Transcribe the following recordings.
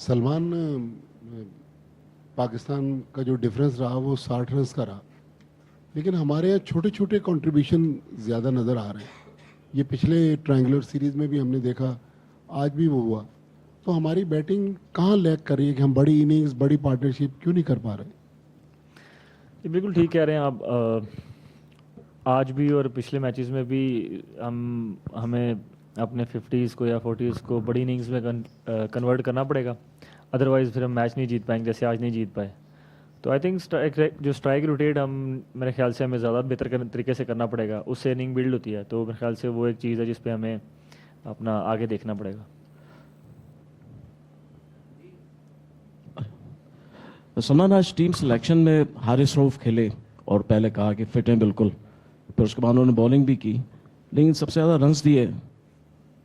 सलमान, पाकिस्तान का जो डिफरेंस रहा वो 60 रन का रहा, लेकिन हमारे यहाँ छोटे छोटे कंट्रीब्यूशन ज़्यादा नज़र आ रहे हैं। ये पिछले ट्रायंगुलर सीरीज़ में भी हमने देखा, आज भी वो हुआ। तो हमारी बैटिंग कहाँ लैग कर रही है कि हम बड़ी इनिंग्स, बड़ी पार्टनरशिप क्यों नहीं कर पा रहे? ये बिल्कुल ठीक कह रहे हैं आप। आज भी और पिछले मैचेस में भी हमें अपने 50s को या 40s को बड़ी इनिंग्स में कन्वर्ट करना पड़ेगा, अदरवाइज़ फिर हम मैच नहीं जीत पाएंगे, जैसे आज नहीं जीत पाए। तो आई थिंक जो स्ट्राइक रोटेट मेरे ख्याल से हमें ज़्यादा बेहतर तरीके से करना पड़ेगा, उससे इनिंग बिल्ड होती है। तो मेरे ख्याल से वो एक चीज़ है जिस पे हमें अपना आगे देखना पड़ेगा। सलमान, आज टीम सिलेक्शन में हारिस रऊफ खेले और पहले कहा कि फिट हैं बिल्कुल, फिर उसके बाद उन्होंने बॉलिंग भी की, लेकिन सबसे ज़्यादा रन्स दिए।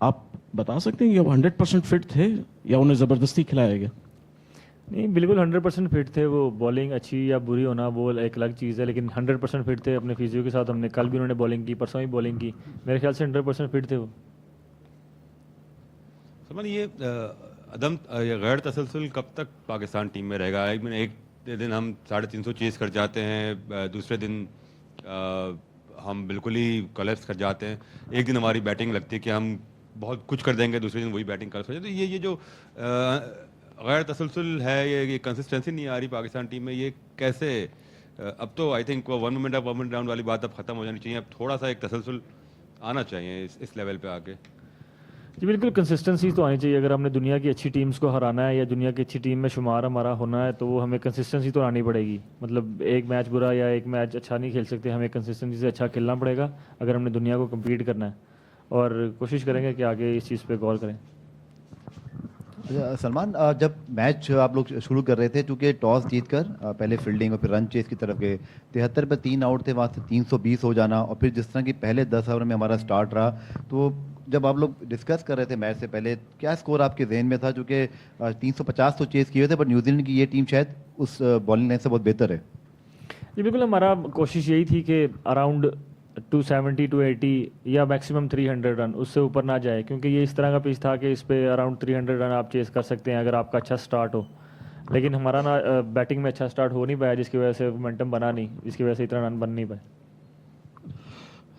आप बता सकते हैं कि वो 100% फिट थे या उन्हें ज़बरदस्ती खिलाया गया? नहीं, बिल्कुल 100% फिट थे वो। बॉलिंग अच्छी या बुरी होना वो एक अलग चीज़ है, लेकिन 100% फिट थे अपने फिजियो के साथ। हमने कल भी उन्होंने बॉलिंग की, परसों ही बॉलिंग की। मेरे ख्याल से 100% फिट थे वो। सलमान, ये ये गैर तसलसल कब तक पाकिस्तान टीम में रहेगा? एक दिन हम 350 चेज़ कर जाते हैं, दूसरे दिन हम बिल्कुल ही कोलैप्स कर जाते हैं। एक दिन हमारी बैटिंग लगती है कि हम बहुत कुछ कर देंगे, दूसरे दिन वही बैटिंग कर सकते। तो ये जो गैर तसलसल है, ये कंसिस्टेंसी नहीं आ रही पाकिस्तान टीम में, ये कैसे? अब तो I think one moment up one moment down वाली बात अब ख़त्म हो जानी चाहिए। अब थोड़ा सा एक तसलसल आना चाहिए इस लेवल पे आके। जी बिल्कुल, कंसिस्टेंसी तो आनी चाहिए। अगर हमने दुनिया की अच्छी टीम्स को हराना है या दुनिया की अच्छी टीम में शुमार हमारा होना है, तो वो हमें कंसिस्टेंसी तो आनी पड़ेगी। मतलब एक मैच बुरा या एक मैच अच्छा नहीं खेल सकते, हमें कंसिस्टेंसी से अच्छा खेलना पड़ेगा अगर हमने दुनिया को कम्पीट करना है। और कोशिश करेंगे कि आगे इस चीज़ पे गौर करें। सलमान, जब मैच आप लोग शुरू कर रहे थे, चूँकि टॉस जीतकर पहले फील्डिंग और फिर रन चेस की तरफ गए, 73 पे 3 आउट थे, वहाँ से 320 हो जाना, और फिर जिस तरह की पहले 10 ओवर में हमारा स्टार्ट रहा, तो जब आप लोग डिस्कस कर रहे थे मैच से पहले, क्या स्कोर आपके जहन में था? चूँकि 350 तो चेस किए हुए थे, बट न्यूजीलैंड की ये टीम शायद उस बॉलिंग लाइन से बहुत बेहतर है। जी बिल्कुल, हमारा कोशिश यही थी कि अराउंड 270 280 या मैक्सिमम 300 रन, उससे ऊपर ना जाए, क्योंकि ये इस तरह का पिच था कि इस पे अराउंड 300 रन आप चेस कर सकते हैं अगर आपका अच्छा स्टार्ट हो। लेकिन हमारा ना बैटिंग में अच्छा स्टार्ट हो नहीं पाया, जिसकी वजह से मोमेंटम बना नहीं, जिसकी वजह से इतना रन बन नहीं पाए।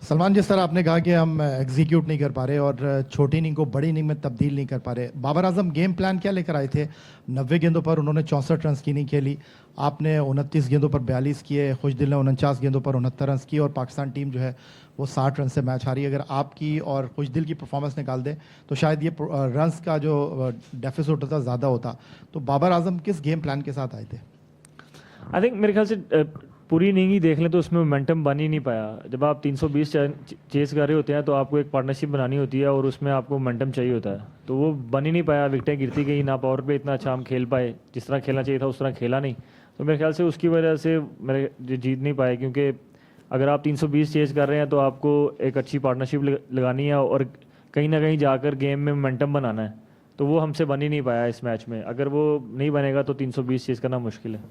सलमान, जिस तरह आपने कहा कि हम एग्जीक्यूट नहीं कर पा रहे और छोटी इनिंग को बड़ी इनिंग में तब्दील नहीं कर पा रहे, बाबर आजम गेम प्लान क्या लेकर आए थे? 90 गेंदों पर उन्होंने 64 रन की इनिंग खेली, आपने 29 गेंदों पर 42 किए, खुशदिल ने 49 गेंदों पर 69 रन किए, और पाकिस्तान टीम जो है वो 60 रन से मैच हारी। अगर आपकी और खुशदिल की परफॉर्मेंस निकाल दें तो शायद ये रन्स का जो डेफिसिट होता ज़्यादा होता। तो बाबर आजम किस गेम प्लान के साथ आए थे? आई थिंक मेरे ख्याल से पूरी इनिंग ही देख लें तो उसमें मोमेंटम बन ही नहीं पाया। जब आप 320 चेस कर रहे होते हैं तो आपको एक पार्टनरशिप बनानी होती है और उसमें आपको मोमेंटम चाहिए होता है, तो वो बन ही नहीं पाया। विकेटें गिरती गई, ना पावर पे इतना अच्छा हम खेल पाए, जिस तरह खेलना चाहिए था उस तरह खेला नहीं। तो मेरे ख्याल से उसकी वजह से मेरे जीत नहीं पाए, क्योंकि अगर आप 320 चेस कर रहे हैं तो आपको एक अच्छी पार्टनरशिप लगानी है और कहीं ना कहीं जाकर गेम में मोमेंटम बनाना है। तो वो हमसे बन ही नहीं पाया इस मैच में। अगर वो नहीं बनेगा तो 320 चेस करना मुश्किल है।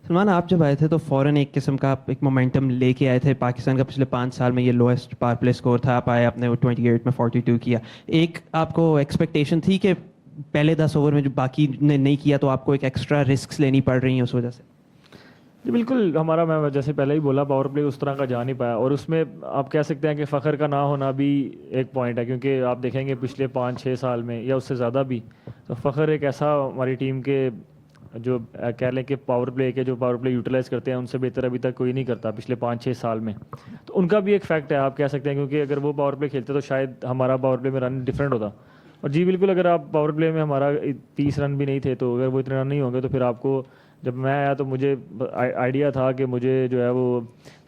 सलमान, आप जब आए थे तो फ़ौरन एक किस्म का आप एक मोमेंटम लेके आए थे। पाकिस्तान का पिछले 5 साल में ये लोएस्ट पावर प्ले स्कोर था, आप आए, आपने वो 28 में 42 किया। एक आपको एक्सपेक्टेशन थी कि पहले 10 ओवर में जो बाकी ने नहीं किया तो आपको एक एक्स्ट्रा रिस्क लेनी पड़ रही है उस वजह से? जी बिल्कुल, हमारा, मैं जैसे पहले ही बोला, पावर प्ले उस तरह का जा नहीं पाया, और उसमें आप कह सकते हैं कि फ़ख्र का ना होना भी एक पॉइंट है, क्योंकि आप देखेंगे पिछले 5-6 साल में या उससे ज़्यादा भी, तो फ़ख्र एक ऐसा हमारी टीम के जो कह लें कि पावर प्ले यूटिलाइज़ करते हैं, उनसे बेहतर अभी तक कोई नहीं करता पिछले 5-6 साल में। तो उनका भी एक फैक्ट है, आप कह सकते हैं, क्योंकि अगर वो पावर प्ले खेलते तो शायद हमारा पावर प्ले में रन डिफरेंट होता। और जी बिल्कुल, अगर आप पावर प्ले में हमारा 30 रन भी नहीं थे, तो अगर वो इतने रन नहीं होंगे तो फिर आपको, जब मैं आया तो मुझे आइडिया था कि मुझे जो है वो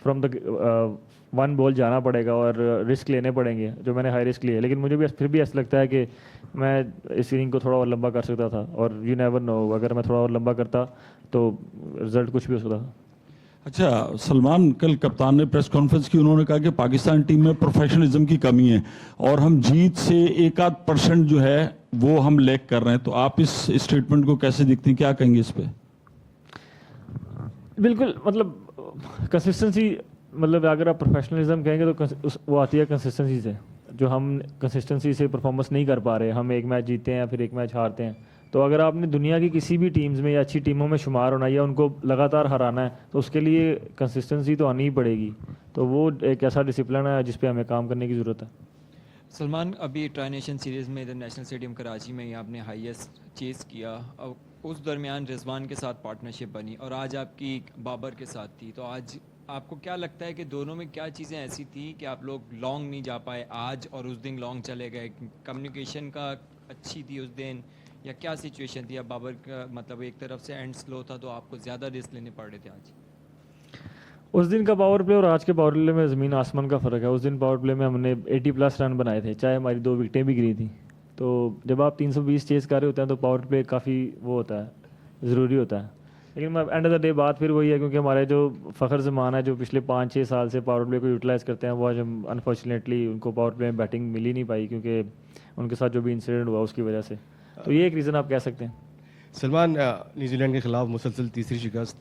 फ्रॉम द 1 बॉल जाना पड़ेगा और रिस्क लेने पड़ेंगे, जो मैंने हाई रिस्क लिए। लेकिन मुझे भी फिर भी ऐसा लगता है कि मैं इस इनिंग को थोड़ा और लंबा कर सकता था, और यू नेवर नो, अगर मैं थोड़ा और लंबा करता तो रिजल्ट कुछ भी हो सकता था। अच्छा सलमान, कल कप्तान ने प्रेस कॉन्फ्रेंस की, उन्होंने कहा कि पाकिस्तान टीम में प्रोफेशनलिज्म की कमी है और हम जीत से 1-8% जो है वो हम लैक कर रहे हैं। तो आप इस स्टेटमेंट को कैसे देखते हैं, क्या कहेंगे इस पे? बिल्कुल, मतलब कंसिस्टेंसी, मतलब अगर आप प्रोफेशनलिज्म कहेंगे तो वो आती है कंसिस्टेंसी से। जो हम कंसिस्टेंसी से परफॉर्मेंस नहीं कर पा रहे, हम एक मैच जीतते हैं फिर एक मैच हारते हैं, तो अगर आपने दुनिया की किसी भी टीम्स में या अच्छी टीमों में शुमार होना है या उनको लगातार हराना है तो उसके लिए कंसिस्टेंसी तो आनी ही पड़ेगी। तो वो एक ऐसा डिसिप्लिन है जिस पे हमें काम करने की ज़रूरत है। सलमान, अभी ट्राई नेशन सीरीज़ में इधर नेशनल स्टेडियम कराची में ही आपने हाईएस्ट चेस किया, और उस दरमियान रिजवान के साथ पार्टनरशिप बनी और आज आपकी बाबर के साथ थी। तो आज आपको क्या लगता है कि दोनों में क्या चीज़ें ऐसी थी कि आप लोग लॉन्ग नहीं जा पाए आज और उस दिन लॉन्ग चले गए? कम्युनिकेशन का अच्छी थी उस दिन या क्या सिचुएशन थी? अब बाबर का मतलब एक तरफ से एंड स्लो था तो आपको ज़्यादा रिस्क लेने पड़ रहे थे आज? उस दिन का पावर प्ले और आज के पावर प्ले में ज़मीन आसमान का फ़र्क है। उस दिन पावर प्ले में हमने 80+ रन बनाए थे, चाहे हमारी 2 विकेटें भी गिरी थी। तो जब आप 320 चेस कर रहे होते हैं तो पावर प्ले काफ़ी वो होता है, ज़रूरी होता है। लेकिन एंड ऑफ द डे बात फिर वही है, क्योंकि हमारे जो फ़खर ज़मान है जो पिछले 5-6 साल से पावर प्ले को यूटिलाइज़ करते हैं, वो आज हम अनफॉर्चुनेटली उनको पावर प्ले में बैटिंग मिल ही नहीं पाई क्योंकि उनके साथ जो भी इंसिडेंट हुआ उसकी वजह से। तो ये एक रीज़न आप कह सकते हैं। सलमान, न्यूजीलैंड के खिलाफ मुसलसल तीसरी शिकस्त,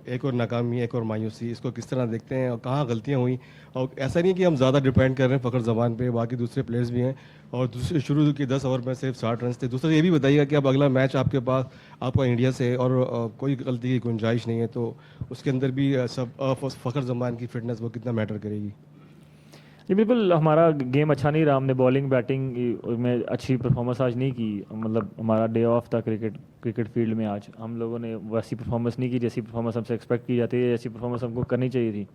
एक और नाकामी, एक और मायूसी, इसको किस तरह देखते हैं और कहाँ गलतियाँ हुई? और ऐसा नहीं कि हम ज़्यादा डिपेंड कर रहे हैं फ़खर ज़मान पे, बाकी दूसरे प्लेयर्स भी हैं और दूसरे शुरू के 10 ओवर में सिर्फ 60 रन थे। दूसरा ये भी बताइएगा कि अब अगला मैच आपके पास आपका इंडिया से और कोई गलती की गुंजाइश नहीं है, तो उसके अंदर भी फ़खर ज़मान की फिटनेस वो कितना मैटर करेगी? जी बिल्कुल, हमारा गेम अच्छा नहीं रहा। हमने बॉलिंग बैटिंग में अच्छी परफॉर्मेंस आज नहीं की। मतलब हमारा डे ऑफ था क्रिकेट फील्ड में। आज हम लोगों ने वैसी परफॉर्मेंस नहीं की जैसी परफॉर्मेंस हमसे एक्सपेक्ट की जाती है, जैसी परफॉर्मेंस हमको करनी चाहिए थी।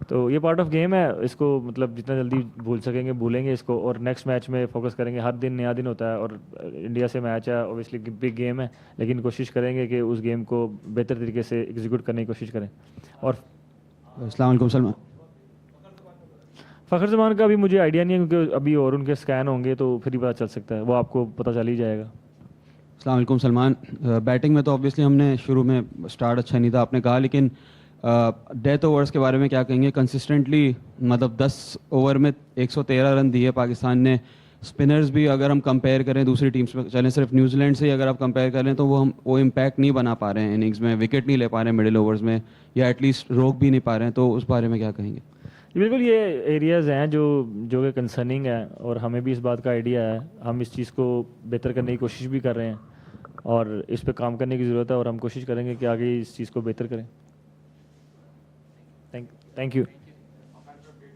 तो ये पार्ट ऑफ गेम है, इसको मतलब जितना जल्दी भूल सकेंगे भूलेंगे इसको और नेक्स्ट मैच में फोकस करेंगे। हर दिन नया दिन होता है और इंडिया से मैच है, ऑब्वियसली बिग गेम है, लेकिन कोशिश करेंगे कि उस गेम को बेहतर तरीके से एग्जीक्यूट करने की कोशिश करें। और अस्सलाम वालेकुम सलमान। फ़खर ज़मान का अभी मुझे आइडिया नहीं है क्योंकि अभी और उनके स्कैन होंगे तो फिर ही पता चल सकता है, वो आपको पता चल ही जाएगा। अस्सलाम वालेकुम सलमान। बैटिंग में तो ऑब्वियसली हमने शुरू में स्टार्ट अच्छा नहीं था आपने कहा, लेकिन डेथ ओवर्स के बारे में क्या कहेंगे? कंसिस्टेंटली मतलब 10 ओवर में 113 रन दिए पाकिस्तान ने। स्पिनर्स भी अगर हम कंपेयर करें दूसरी टीम्स में, चलें सिर्फ न्यूजीलैंड से ही अगर आप कंपेयर करें तो वो इम्पैक्ट नहीं बना पा रहे हैं इनिंग्स में, विकेट नहीं ले पा रहे हैं मिडिल ओवर्स में, या एटलीस्ट रोक भी नहीं पा रहे हैं। तो उस बारे में क्या कहेंगे? बिल्कुल, ये एरियाज़ हैं जो कि कंसर्निंग है और हमें भी इस बात का आइडिया है। हम इस चीज़ को बेहतर करने की कोशिश भी कर रहे हैं और इस पे काम करने की ज़रूरत है और हम कोशिश करेंगे कि आगे इस चीज़ को बेहतर करें। Thank you.